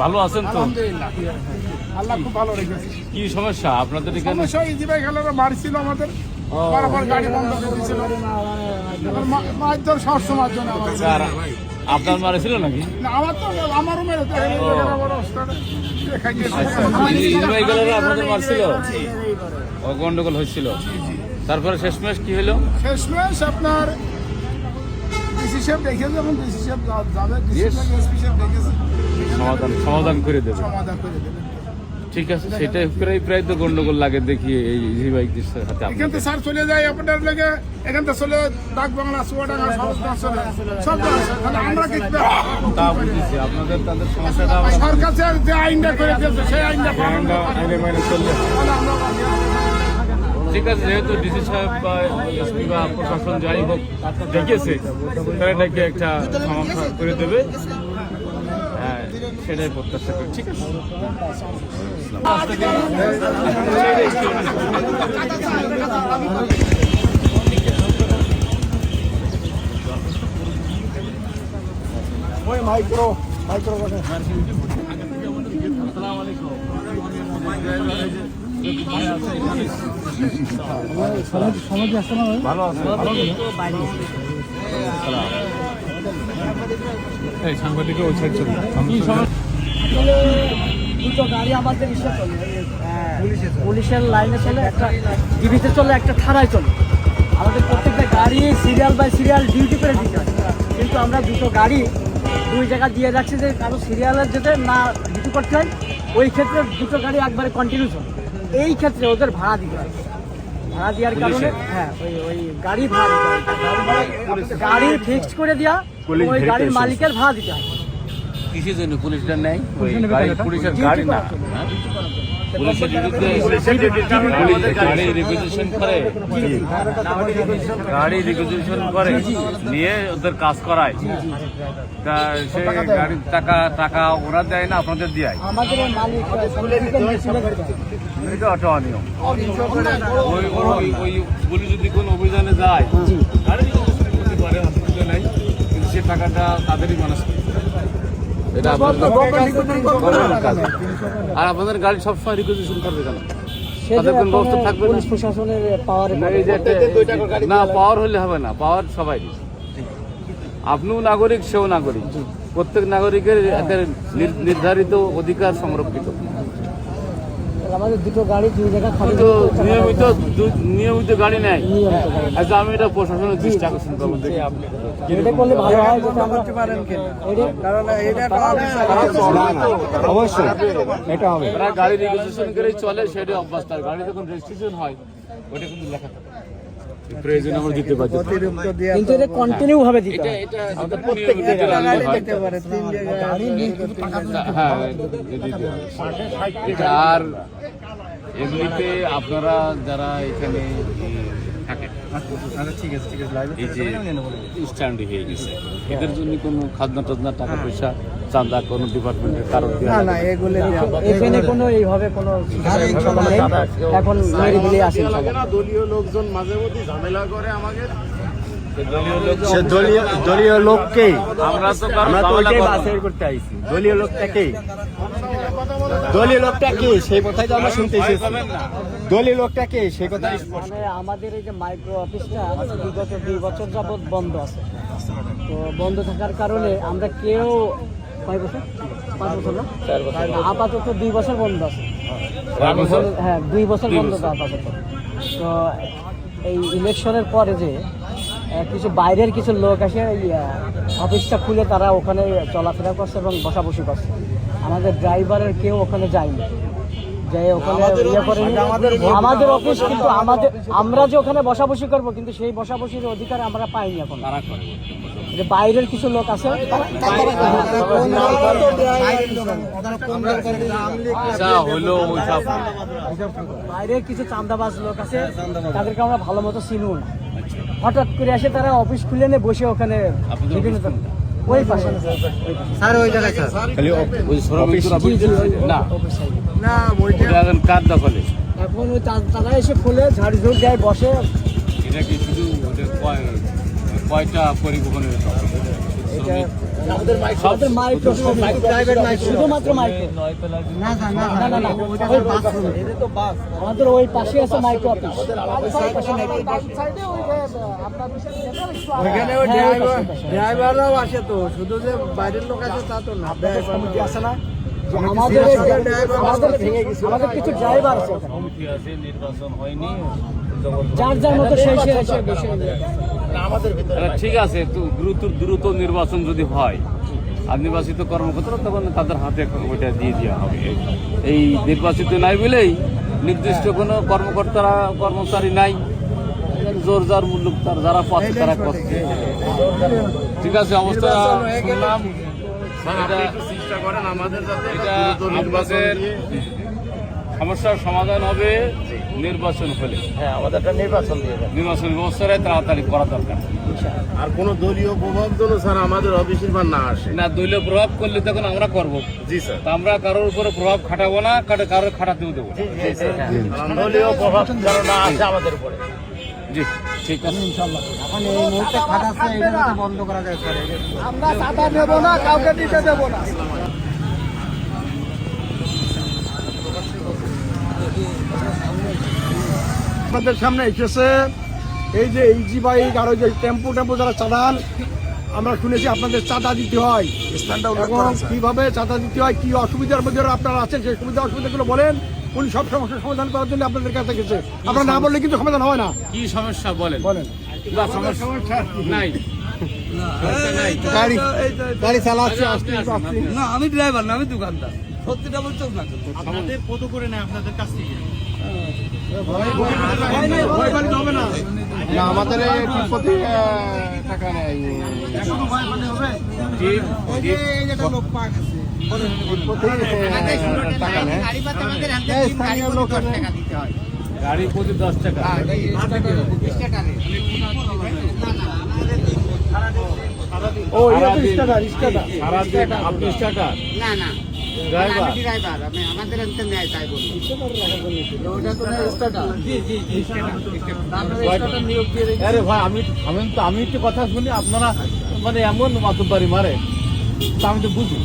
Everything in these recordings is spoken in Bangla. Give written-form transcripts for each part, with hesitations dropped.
ভালো আছেন তো? আলহামদুলিল্লাহ, আল্লাহ খুব ভালো রেখেছে। কি সমস্যা আপনাদের এখানে? সমস্যা ইজি ভাই খেলারা মারছিল আমাদের, বরাবর গাড়ি বন্ধ করে দিয়েছিল। মারধর সবসময়ের জন্য আমাদের। স্যার, আপনার মারেছিল নাকি? না, আমারও মেরেছে। আপনাদের মারছিল, ও গন্ডগোল হয়েছিল। তারপরে শেষমেশ কি হলো? শেষমেশ আপনার ডিসি সাহেব দেখেছে, এবং ডিসি সাহেব যাবে, এসপি সাহেব দেখেছে, সমাধান করে দেবে। সমাধান করে দেবে। ঠিক আছে, সেটাই প্রায় তো গন্ডগোল লাগে দেখি এই ইজি বাইকদের সাথে। এখান থেকে স্যার চলে যায় আপনার লেগে, এখান থেকে চলে ডাক বাংলা, চুয়াডাঙ্গা, চলে সব তাহলে আমরা কি তা বুঝেছি, আপনাদের তাদের সমস্যাটা সরকার যে আইনটা করে দিয়েছে সেই আইনটা আইনে মাইনে চললে ঠিক আছে। যেহেতু ডিসি সাহেব বা এসপি বা প্রশাসন যাই হোক দেখেছে, তারা এটাকে একটা সমাধান করে দেবে। হ্যাঁ, সেটাই প্রত্যাশা করি। ঠিক আছে। মাইক্রো ভালো আছে? সাংবাদিক দুটো গাড়ি আমাদের ইসে চলে, পুলিশের লাইনে চলে, একটা ডিবিতে চলে, একটা থানায় চলে। আমাদের প্রত্যেকটা গাড়ি সিরিয়াল বাই সিরিয়াল ডিউটি করে দিতে হয়, কিন্তু আমরা দুটো গাড়ি দুই জায়গা দিয়ে যাচ্ছি যে কারো সিরিয়ালের যেতে না ডিউটি করতে হয়। ওই ক্ষেত্রে দুটো গাড়ি একবারে কন্টিনিউ চলে। এই ক্ষেত্রে ওদের ভাড়া দিতে হয়। ভাড়া দেওয়ার কারণে হ্যাঁ ওই গাড়ি ভাড়া দিতে হয়, গাড়ি ফিক্সড করে দেওয়া, ওই গাড়ির মালিকের ভাড়া দিতে হয়। কিসের জন্য পুলিশটা নেই? পুলিশের গাড়ি না, পুলিশের বিরুদ্ধে গাড়ি রিকুইজিশন করে, গাড়ি রিকুইজিশন করে নিয়ে ওদের কাজ করায়। তা সে গাড়ির টাকা ওরা দেয় না, আপনাদের দেয়? আমাদের মালিক এটা অটো অনিয়ম। ওই পুলিশ যদি কোনো অভিযানে যায়, গাড়ি রিকুইজিশন করতে পারে, অসুবিধা নেই, কিন্তু সে টাকাটা তাদেরই মানুষ। এটা আর আপনাদের গাড়ি সবসময় রিকুইজিশন করবে কেন? তাদের কোনো ব্যবস্থা থাকবে না? প্রশাসনের পাওয়ার না, পাওয়ার হলে হবে না, পাওয়ার সবাই। আপনিও নাগরিক, সেও নাগরিক, প্রত্যেক নাগরিকের এদের নির্ধারিত অধিকার সংরক্ষিত। আমাদের দুটো গাড়ি দুই জায়গা খালি, কিন্তু নিয়মিত গাড়ি নেয়। আচ্ছা, আমি এটা প্রশাসনের দৃষ্টি আকর্ষণ করবো। এটা করলে ভালো হয়, যেটা আমরা করতে পারেন অবশ্যই এটা হবে। ওরা গাড়ি রেজিস্ট্রেশন করে চলে, সেটা অভ্যাস। তার গাড়ি যখন রেজিস্ট্রেশন হয়, ওটা কিন্তু লেখা থাকে, প্রয়োজন আমরা দিতে পারি, কিন্তু এটা কন্টিনিউ ভাবে দিতে হয়। আর এমনিতে আপনারা যারা এখানে থাকেন, এই যে স্ট্যান্ড হয়ে গেছে, এদের জন্য কোনো খাজনা টাজনা, টাকা পয়সা, চাঁদা কোনো ডিপার্টমেন্টের কারণ এখানে কোনো এইভাবে কোনো নেই। এখন দলীয় লোকজন মাঝে মধ্যে ঝামেলা করে আমাদের। দলীয় লোককে আমরা তো বাছাই করতে আইছি। দলীয় লোকটা কে সেই কথাই তো আমরা শুনতে এসেছি। দলীয় লোকটা কে সেই কথাই। মানে আমাদের এই যে মাইক্রো অফিসটা বিগত 2 বছর যাবৎ বন্ধ আছে। তো বন্ধ থাকার কারণে আমরা কেউ 5 বছর 5 বছর না, আপাতত 2 বছর বন্ধ আছে। হ্যাঁ, 2 বছর বন্ধ আছে আপাতত। তো এই ইলেকশনের পরে যে কিছু বাইরের কিছু লোক আসে অফিসটা খুলে তারা ওখানে চলাফেরা করছে এবং বসাবসি করছে। আমাদের ড্রাইভারের কেউ ওখানে যায়নি, যে ওখানে ইয়ে করেনি আমাদের অফিস। কিন্তু আমরা যে ওখানে বসাবসি করবো, কিন্তু সেই বসাবসির অধিকার আমরা পাইনি এখন। যে বাইরের কিছু লোক আছে, বাইরের কিছু চাঁদাবাজ লোক আছে, তাদেরকে আমরা ভালো মতো চিনব না। হঠাৎ করে আসে তারা অফিস খুলে নিয়ে বসে ওখানে বিভিন্ন ওই পাশে স্যার, ওই জায়গায় না, কার দখলে? এখন ওই তারা এসে খুলে ঝাড়ঝুড় দেয়, বসে। এটা কি শুধু কয়টা পরিবহনের? এটা আমাদের মাইক্রো শুধুমাত্র মাইক্রো না না না আমাদের ওই পাশে আছে মাইক্রো অফিস ড্রাইভাররাও আসে তো, শুধু যে বাইরের লোক আছে তা তো না। কমিটি আছে না আমাদের আমাদের কিছু ড্রাইভার আছে ওখানে। কমিটি আছে, নির্বাচন হয়নি, যার যার মতো সেই সে এসে বসে ঠিক আছে। তো দ্রুত নির্বাচন যদি হয় আর নির্বাচিত কর্মকর্তারা, তখন তাদের হাতে ওইটা দিয়ে দেওয়া হবে। এই নির্বাচিত নাই বলেই নির্দিষ্ট কোনো কর্মচারী নাই, জোর যার মূল্য তার যারা পাচ্ছে তারা করছে। ঠিক আছে, অবস্থা শুনলাম। এটা আমাদের সমস্যার সমাধান হবে নির্বাচন হলে। হ্যাঁ, আমাদেরটা নির্বাচন দিয়ে দেন। নির্বাচন ব্যবস্থাটা তাড়াতাড়ি করা দরকার। আর কোনো দলীয় প্রভাব যেন স্যার আমাদের অফিসের বার না আসে। না, দলীয় প্রভাব করলে তখন আমরা করবো। জি স্যার। তা আমরা কারোর উপরে প্রভাব খাটাবো না, কারোর খাটাতেও দেবো না। দলীয় প্রভাব যেন না আসে আমাদের উপরে। জি, ঠিক আছে। ইনশাআল্লাহ এখন এই মুহূর্তে খারাপ আছে, এটা যদি বন্ধ করা যায় স্যার, আমরা চাঁদা দেব না, কাউকে দিতে দেব না। আপনাদের সামনে এসেছে এই যে ইজি বাইক আর ওই যে টেম্পো যারা চালান, আমরা শুনেছি আপনাদের চাঁদা দিতে হয়। এবং কিভাবে চাঁদা দিতে হয়, কি অসুবিধার মধ্যে আপনারা আছেন, সেই সুবিধা অসুবিধাগুলো বলেন। উনি সব সমস্যার সমাধান করার জন্য আপনাদের কাছে গেছে। আপনারা না বললে কিন্তু সমাধান হয় না। কি সমস্যা বলেন? বলেন। না, সমস্যা নাই। গাড়ি চালাচ্ছে, না আমি ড্রাইভার না, আমি দোকানদার। সত্যিটা বলছো না, আপনাদের কত করে নেয় আপনাদের কাছ থেকে? ভয় পালিত হবে না। না, আমাদের প্রতি টাকা নেয়। টাকা নেয় স্থানীয় লোক। গাড়ি প্রতি 10 টাকা। ও এটা তো স্টার্টার সারাদিন আপনি স্টার্টার না না ড্রাইভার? ড্রাইভার আমি আমাদের এনতে নেয় তাই বলি আরে ভাই, আমি একটু কথা শুনি, আপনারা মানে এমন মাতব্বারি মারে, তা আমি তো বুঝি।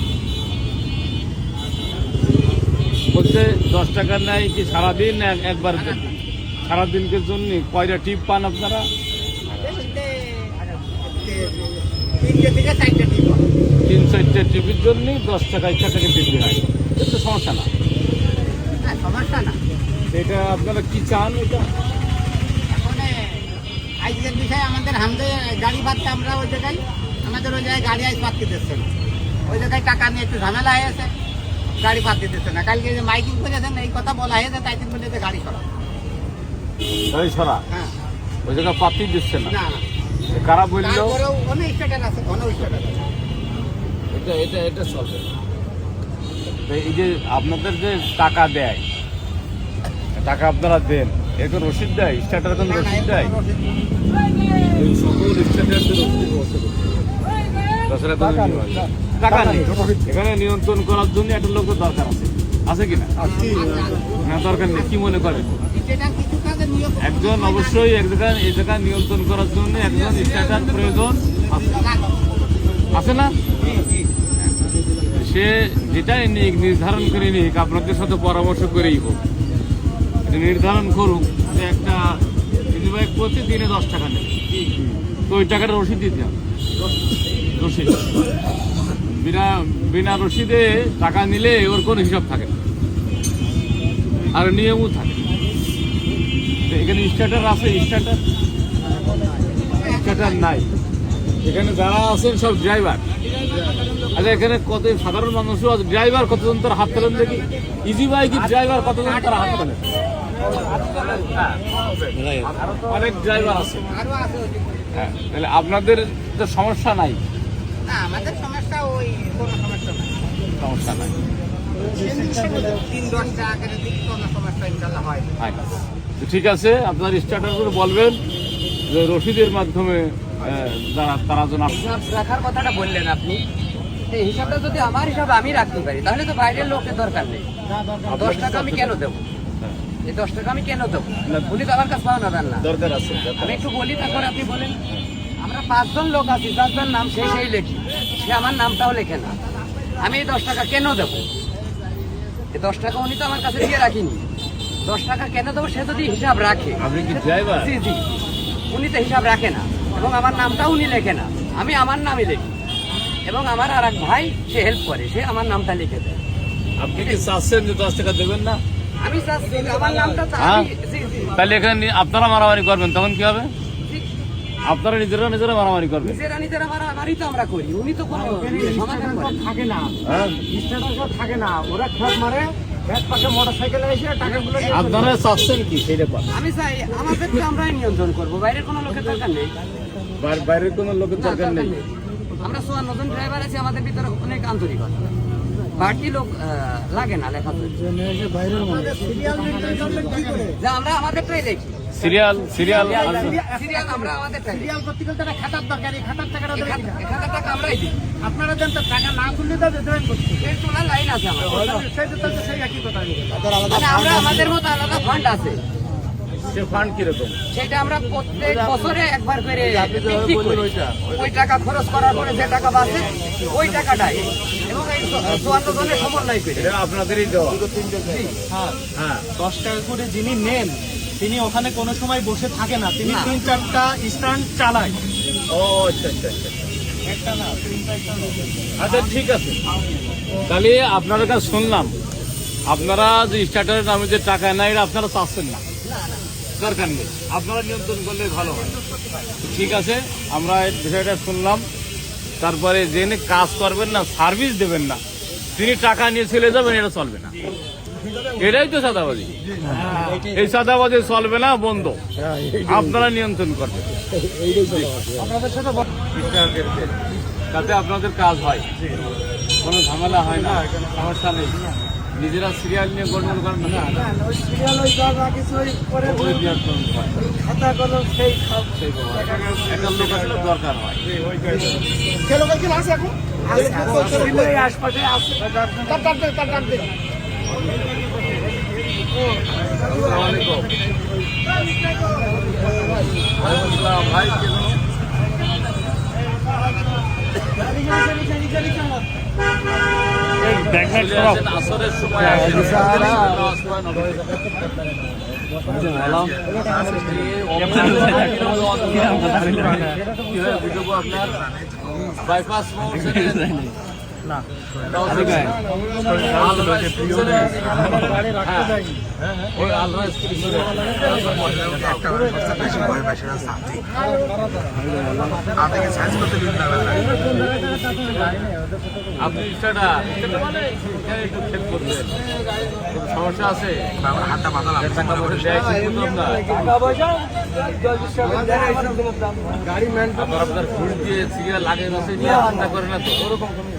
বলছে 10 টাকা নেয় কি সারাদিন না একবার? সারাদিনকের জন্য কয়টা টিপ পান আপনারা? 3-4টা টিপির জন্য 10 টাকা টাকা বিক্রি হয়। এটা সমস্যা না, সমস্যা না। এটা আপনারা কি চান? এটা এখন আজকের বিষয়ে আমাদের হামদে গাড়ি বাদতে আমরা ওই জায়গায় আমাদের ওই জায়গায় গাড়ি আইস পাততে দিচ্ছে না। ওই জায়গায় টাকা নিয়ে একটু ঝামেলা হয়েছে, গাড়ি পাততে দিচ্ছে না। কালকে যে মাইকিং করেছেন এই কথা বলা হয়েছে, তাই তিন বলে গাড়ি সরা। গাড়ি ছড়া হ্যাঁ, ওই জায়গা পাতি দিচ্ছে না। না কারা বললো? তারপরেও অনেক স্টেটার আছে, অনেক স্টেটার আছে। এটা চলবে। এই যে আপনাদের যে টাকা দেয়, টাকা আপনারা দেন, এরকম রসিদ দেয়? স্টার্টার কোন রসিদ দেয়? এই সকল স্টার্টারদের রসিদ ব্যবস্থা করতে হবে। তাছাড়া কোনো কিছু হয় না। টাকা নেই। এখানে নিয়ন্ত্রণ করার জন্য একটা লোক দরকার আছে কিনা? না, দরকার নেই। কি মনে করেন? স্টেটার কিছু কাজে নিয়োগ একজন অবশ্যই এই জায়গা নিয়ন্ত্রণ করার জন্য একজন স্টার্টার প্রয়োজন আছে না? সে যেটাই নিক, নির্ধারণ করে নিক, আপনাদের সাথে পরামর্শ করেই হোক, এটা নির্ধারণ করুক যে একটা বাইক প্রতিদিনে 10 টাকা নেবে, তো ওই টাকাটা রসিদ দিতে হবে। রসিদ বিনা রসিদে টাকা নিলে ওর কোনো হিসাব থাকে না, আর নিয়মও থাকে। এখানে স্টার্টার আছে? স্টার্টার নাই। এখানে যারা আছেন সব ড্রাইভার। আচ্ছা, এখানে কত সাধারণ মানুষও আছে। ড্রাইভার কতজন তার হাত তোলেন দেখি? ইজি বাইক ড্রাইভার কতজন তার হাত তোলেন? অনেক ড্রাইভার আছে। আরো আছে। হ্যাঁ, তাহলে আপনাদের তো সমস্যা নাই? না, আমাদের সমস্যা ওই কোনো সমস্যা নাই। সমস্যা নাই। 3-10 টাকা করে দিক কোনো সমস্যা ইনশাআল্লাহ হয় না। হয় না। তো ঠিক আছে, আপনার স্টার্টার করে বলবেন যে রসিদের মাধ্যমে তারা যেন রাখার কথাটা বললেন আপনি, এই হিসাবটা যদি আমার হিসাবে আমি রাখতে পারি, তাহলে তো বাইরের লোকের দরকার নেই। 10 টাকা আমি কেন দেবো? এই 10 টাকা আমি কেন দেবো? উনি তো আমার কাছে পাওয়া না না। দরকার আছে। আমি একটু বলি, তারপর আপনি বলেন। আমরা 5 জন লোক আছি, 4 জন নাম সেই লেখি। সে আমার নামটাও লেখে না। আমি এই 10 টাকা কেন দেবো? এই 10 টাকা উনি তো আমার কাছে দিয়ে রাখিনি। 10 টাকা কেন দেবো? সে যদি হিসাব রাখে। আপনি কি ড্রাইভার? জি জি, উনি তো হিসাব রাখে না এবং আমার নামটাও উনি লেখে না। আমি আমার নামই লিখি এবং আমার আর এক ভাই সে হেল্প করে, সে আমার নামটা লিখে দেয়। আপনি কি চাচ্ছেন যে 10 টাকা দেবেন না? আমি চাচ্ছি আমার নামটা হ্যাঁ? জি জি তাহলে এখানে আপনারা মারামারি করবেন, তখন কি হবে? জি। আপনারা নিজেরা মারামারি করবেন। নিজেরা মারামারি তো আমরা করি, উনি তো কোনো সমাধান করেন না। থাকে না, হ্যাঁ? স্ট্যাটাস থাকে না, ওরা খেপ মারে, এক পাশে মোটরসাইকেলে এসে টাকাগুলো নিয়ে চলে আপনারা চাচ্ছেন কি সেইটা পান? আমি চাই আমাদেরকে আমরাই নিয়ন্ত্রণ করবো, বাইরের কোনো লোকের দরকার নেই। বাইরের কোনো লোকের দরকার নেই। আমরা 54 জন ড্রাইভার আছি, আমাদের ভিতরে অনেক আন্তরিকতা, বাড়তি লোক লাগে না লেখা যে আমরা আমাদেরটাই দেখি। সিরিয়াল সিরিয়াল আমরা আমাদেরটাই দেখি। সিরিয়াল করতে গেলে একটা খাতার দরকার, এই খাতার টাকাটা দেবে কিনা? এখানে টাকা আমরাই দিই। আপনারা দেন তো, টাকা না তুললে তো দেবেন করতে। এর তোলার লাইন আছে আমাদের। সেই একই কথা। মানে আমরা আমাদের মতো আলাদা ফান্ড আছে, সে ফান্ড কিরকম? সেটা আমরা প্রত্যেক বছরে একবার করে বিক্রি করি। ওই টাকা খরচ করার পরে যে টাকা বাঁচে ওই টাকাটাই, এবং এই 54 জনের সমন্বয় করে। এটা আপনাদেরই দেওয়া। হ্যাঁ, 10 টাকা করে যিনি নেন তিনি ওখানে কোনো সময় বসে থাকে না, তিনি না। 3-4টা স্ট্যান্ড চালায়। ও আচ্ছা আচ্ছা আচ্ছা। আচ্ছা ঠিক আছে, তাহলে আপনাদের কাছে শুনলাম আপনারা যে স্টার্টারের নামে যে টাকা নেয় এটা আপনারা চাচ্ছেন না, দরকার নেই, আপনারা নিয়ন্ত্রণ করলে ভালো হয়। ঠিক আছে, আমরা এই বিষয়টা শুনলাম। তারপরে যিনি কাজ করবেন না, সার্ভিস দেবেন না, তিনি টাকা নিয়ে চলে যাবেন, এটা চলবে না। এটাই তো চাঁদাবাজি। এই চাঁদাবাজি চলবে না, বন্ধ। আপনারা নিয়ন্ত্রণ করবেন তাতে আপনাদের কাজ হয়, কোনো ঝামেলা হয় না, সমস্যা নেই। নিজেরা সিরিয়াল নিয়ে গন্ডগোল করেন না, সিরিয়াল ওই জায়গা কিছু ওই করে ওই নিয়ন্ত্রণ করেন। খাতা কলম সেই সব। একটা লোক আসলে দরকার হয়। সে লোক কি আছে এখন? এই আশপাশে আছে। তার ডাকতে। আসসালামু আলাইকুম। ওয়ালাইকুম আসসালাম। ভাই কেমন? চলে আসেন, আসরের সময় আসেন। আপনার বাইপাস আপনি একটু চেক করবেন, কোনো সমস্যা আছে? টাকা পয়সা গাড়ি ম্যান আপনার ফুল দিয়ে সিরিয়াল লাগে বসে নিয়ে চিন্তা করে না তো, ওরকম কোনো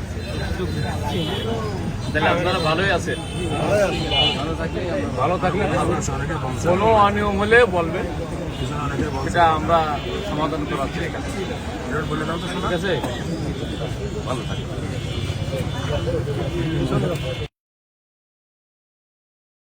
সুযোগ নেই। তাহলে আপনারা ভালোই আছেন। ভালো থাকলে কোনো অনিয়ম হলে বলবেন, সেটা আমরা সমাধান করার চেষ্টা করি। ঠিক আছে, ভালো থাকবেন।